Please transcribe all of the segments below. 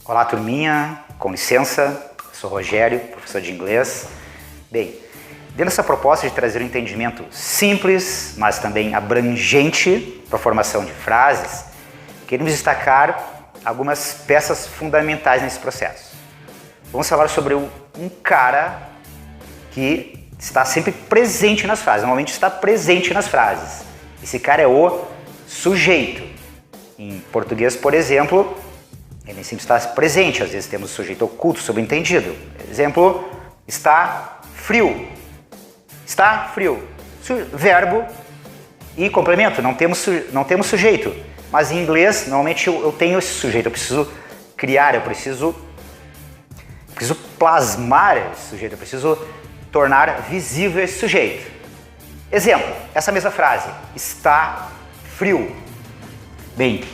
Olá, turminha, com licença, sou Rogério, professor de inglês. Bem, dentro dessa proposta de trazer um entendimento simples, mas também abrangente para a formação de frases, queremos destacar algumas peças fundamentais nesse processo. Vamos falar sobre um cara que está sempre presente nas frases, normalmente está presente nas frases. Esse cara é o sujeito. Em português, por exemplo, ele nem sempre está presente, às vezes temos o sujeito oculto, subentendido. Exemplo, está frio. Está frio. Verbo e complemento, não temos sujeito. Mas em inglês, normalmente eu tenho esse sujeito, eu preciso criar, eu preciso plasmar esse sujeito, eu preciso tornar visível esse sujeito. Exemplo, essa mesma frase, está frio. Bem,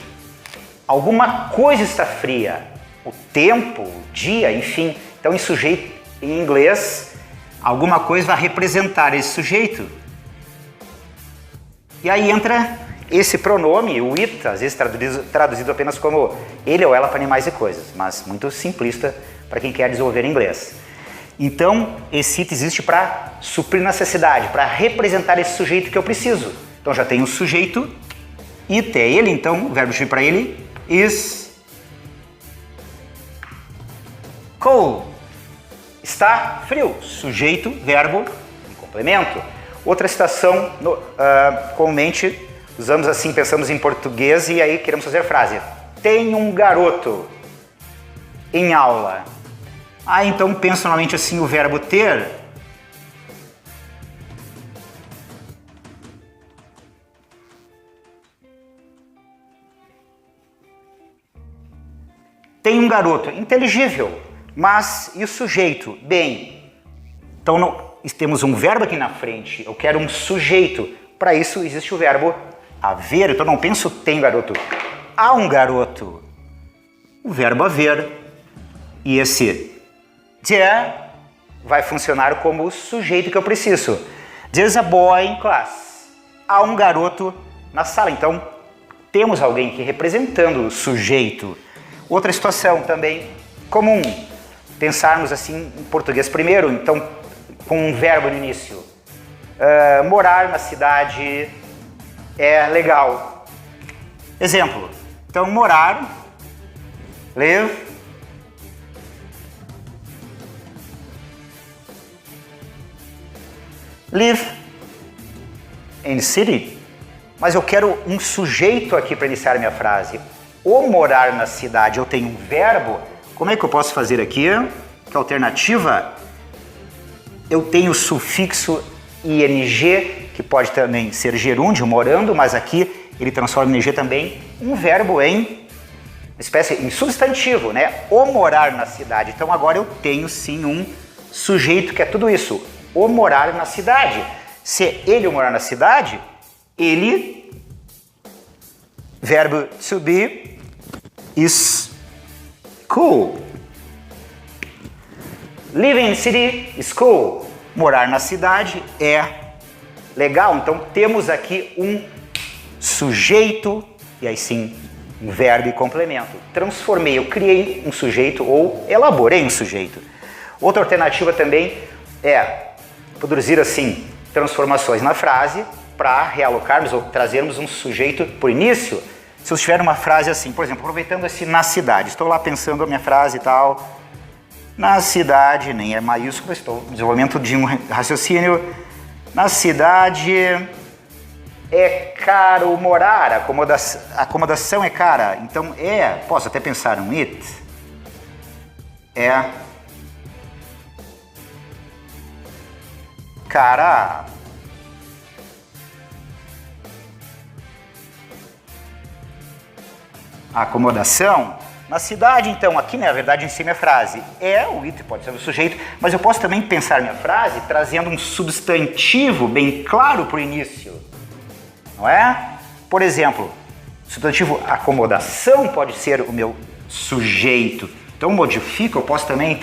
alguma coisa está fria, o tempo, o dia, enfim. Então, em sujeito, em inglês, alguma coisa vai representar esse sujeito. E aí entra esse pronome, o it, às vezes traduzido apenas como ele ou ela para animais e coisas, mas muito simplista para quem quer desenvolver inglês. Então, esse it existe para suprir necessidade, para representar esse sujeito que eu preciso. Então, já tenho o sujeito, it é ele, então o verbo para ele is cold. Está frio. Sujeito, verbo e complemento. Outra citação, comumente usamos assim, pensamos em português e aí queremos fazer a frase. Tem um garoto em aula. Então penso normalmente assim o verbo ter. Tem um garoto, inteligível, mas e o sujeito? Bem, então temos um verbo aqui na frente, eu quero um sujeito. Para isso existe o verbo haver, então não penso tem um garoto. Há um garoto. O verbo haver. E esse there vai funcionar como o sujeito que eu preciso. There's a boy in class. Há um garoto na sala. Então, temos alguém aqui representando o sujeito. Outra situação também comum. Pensarmos assim em português primeiro, então, com um verbo no início. Morar na cidade é legal. Exemplo. Então, morar, live. Live in city. Mas eu quero um sujeito aqui para iniciar minha frase. O morar na cidade, eu tenho um verbo. Como é que eu posso fazer aqui? Que alternativa? Eu tenho o sufixo ing, que pode também ser gerúndio, morando, mas aqui ele transforma em ing também um verbo em espécie, em substantivo, né? O morar na cidade. Então agora eu tenho sim um sujeito que é tudo isso. O morar na cidade. Se ele o morar na cidade, ele, verbo to be, is cool. Live in city is cool. Morar na cidade é legal. Então temos aqui um sujeito e aí sim um verbo e complemento. Transformei, eu criei um sujeito ou elaborei um sujeito. Outra alternativa também é produzir assim transformações na frase para realocarmos ou trazermos um sujeito por início. Se eu estiver uma frase assim, por exemplo, aproveitando esse na cidade, estou lá pensando a minha frase e tal, na cidade, nem é maiúsculo, estou no desenvolvimento de um raciocínio, na cidade é caro morar, a acomodação é cara, então posso até pensar um it, é cara. A acomodação na cidade, então, aqui na verdade em cima é a frase. O it pode ser o sujeito, mas eu posso também pensar minha frase trazendo um substantivo bem claro para o início. Não é? Por exemplo, o substantivo acomodação pode ser o meu sujeito. Então modifico, eu posso também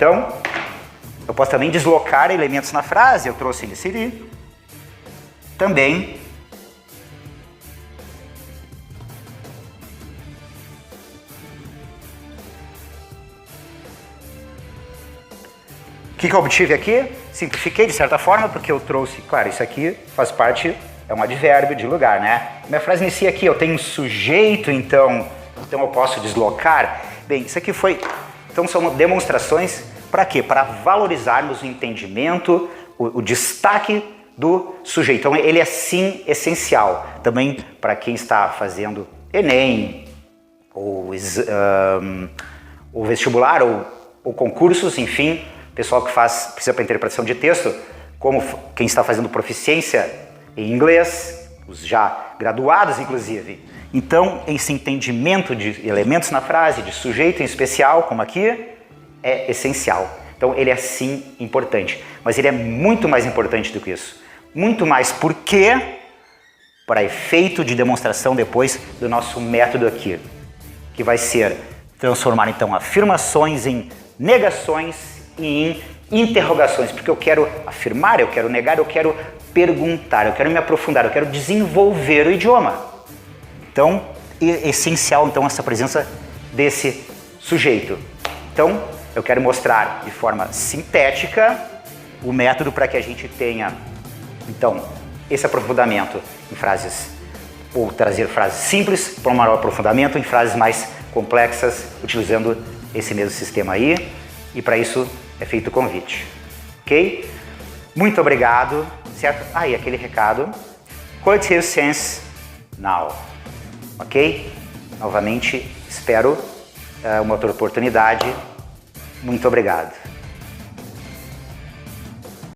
deslocar elementos na frase. Eu trouxe ele seria. Também O que eu obtive aqui? Simplifiquei de certa forma, porque eu trouxe, claro, isso aqui faz parte, é um advérbio de lugar, né? Minha frase inicia aqui, eu tenho um sujeito, então eu posso deslocar. Bem, isso aqui foi, então são demonstrações para quê? Para valorizarmos o entendimento, o destaque do sujeito. Então ele é sim essencial, também para quem está fazendo Enem, ou vestibular, ou concursos, enfim, pessoal que precisa para interpretação de texto, como quem está fazendo proficiência em inglês, os já graduados inclusive. Então esse entendimento de elementos na frase, de sujeito em especial, como aqui, é essencial. Então ele é sim importante, mas ele é muito mais importante do que isso. Muito mais porque, para efeito de demonstração depois do nosso método aqui, que vai ser transformar então afirmações em negações e em interrogações, porque eu quero afirmar, eu quero negar, eu quero perguntar, eu quero me aprofundar, eu quero desenvolver o idioma. Então, é essencial então essa presença desse sujeito. Então, eu quero mostrar de forma sintética o método para que a gente tenha, então, esse aprofundamento em frases, ou trazer frases simples para um maior aprofundamento em frases mais complexas, utilizando esse mesmo sistema aí, e para isso é feito o convite, ok? Muito obrigado, certo? E aquele recado, Courteous Sense Now, ok? Novamente, espero uma outra oportunidade. Muito obrigado.